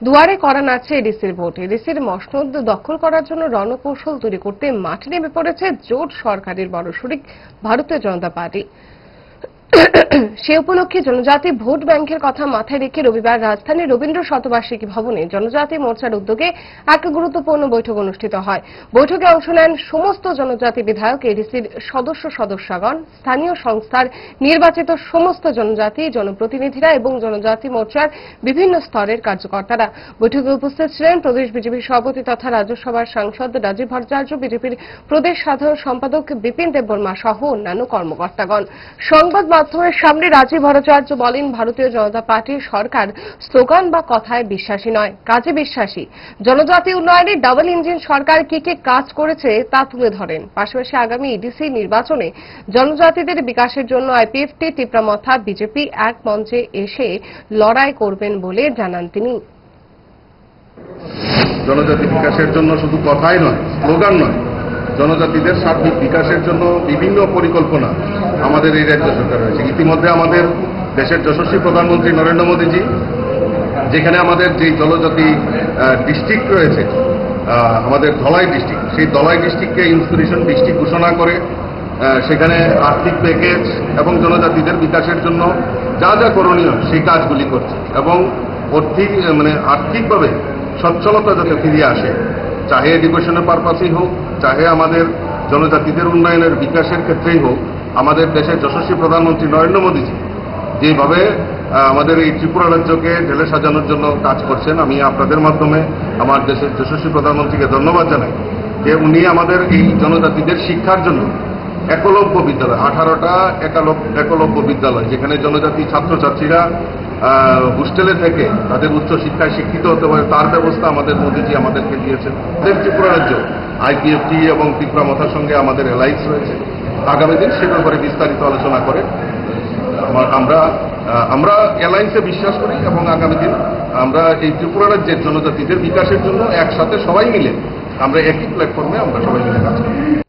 দুয়ারে কড়া নাড়ছে এডিসির ভোট। এডিসির মসনদ দখল করার জন্য রণকৌশল তৈরি করতে মাঠে নেমে পড়েছে জোট সরকারের বড় শরিক ভারতীয় জনতা পার্টি। সে উপলক্ষে জনজাতি ভোট ব্যাংকের কথা মাথায় রেখে রবিবার রাজধানীর রবীন্দ্র শতবার্ষিকী ভবনে জনজাতি মোর্চার উদ্যোগে এক গুরুত্বপূর্ণ বৈঠক অনুষ্ঠিত হয়। বৈঠকে অংশ নেন সমস্ত জনজাতি বিধায়ক, এডিসির সদস্যগণ, স্থানীয় সংস্থার নির্বাচিত সমস্ত জনজাতি জনপ্রতিনিধিরা এবং জনজাতি মোর্চার বিভিন্ন স্তরের কার্যকর্তারা। বৈঠকে উপস্থিত ছিলেন প্রদেশ বিজেপির সভাপতি তথা রাজ্যসভার সাংসদ রাজীব ভট্টাচার্য, বিজেপির প্রদেশ সাধারণ সম্পাদক বিপিন দেববর্মা সহ অন্যান্য কর্মকর্তাগণ। সংবাদ মাধ্যমের সামনে রাজীব ভট্টাচার্য বলেন, ভারতীয় জনতা পার্টির সরকার স্লোগান বা কথায় বিশ্বাসী নয়, কাজে বিশ্বাসী। জনজাতি উন্নয়নে ডাবল ইঞ্জিন সরকার কি কি কাজ করেছে তা তুলে ধরেন। পাশাপাশি আগামী ইডিসি নির্বাচনে জনজাতিদের বিকাশের জন্য আইপিএফটি, টিপ্রামথা, বিজেপি এক মঞ্চে এসে লড়াই করবেন বলে জানান তিনি। জনজাতি বিকাশের জন্য শুধু কথাই নয়, স্লোগান নয়, জনজাতিদের সার্বিক বিকাশের জন্য বিভিন্ন পরিকল্পনা আমাদের এই রাজ্য সরকার রয়েছে। ইতিমধ্যে আমাদের দেশের যশস্বী প্রধানমন্ত্রী নরেন্দ্র মোদীজি যেখানে আমাদের যে জনজাতি ডিস্ট্রিক্ট রয়েছে, আমাদের ধলাই ডিস্ট্রিক্ট, সেই ধলাই ডিস্ট্রিক্টকে ইন্সপিরেশন ডিস্ট্রিক্ট ঘোষণা করে সেখানে আর্থিক প্যাকেজ এবং জনজাতিদের বিকাশের জন্য যা যা করণীয় সেই কাজগুলি করছে এবং আর্থিকভাবে সচ্ছলতা যাতে ফিরিয়ে আসে, চাহে এডুকেশনের পারপাসেই হোক, চাহে আমাদের জনজাতিদের উন্নয়নের বিকাশের ক্ষেত্রেই হোক, আমাদের দেশের যশস্বী প্রধানমন্ত্রী নরেন্দ্র মোদীজি যেভাবে আমাদের এই ত্রিপুরা রাজ্যকে ঢেলে সাজানোর জন্য কাজ করছেন, আমি আপনাদের মাধ্যমে আমার দেশের যশস্বী প্রধানমন্ত্রীকে ধন্যবাদ জানাই যে উনি আমাদের এই জনজাতিদের শিক্ষার জন্য একলব্য বিদ্যালয়, 18টা একলব্য বিদ্যালয়, যেখানে জনজাতি ছাত্রছাত্রীরা হোস্টেলে থেকে তাদের উচ্চ শিক্ষায় শিক্ষিত হতে পারে, তার ব্যবস্থা আমাদের মোদীজি আমাদেরকে দিয়েছেন। আমাদের ত্রিপুরা রাজ্য আইপিএফটি এবং ত্রিপুরামথার সঙ্গে আমাদের অ্যালায়েন্স রয়েছে। আগামী দিন সে ব্যাপারে বিস্তারিত আলোচনা করে আমরা অ্যালায়েন্সে বিশ্বাস করি এবং আগামী দিন আমরা এই ত্রিপুরা রাজ্যের জনজাতিদের বিকাশের জন্য একসাথে সবাই মিলে আমরা একই প্ল্যাটফর্মে আমরা সবাই মিলে কাজ করি।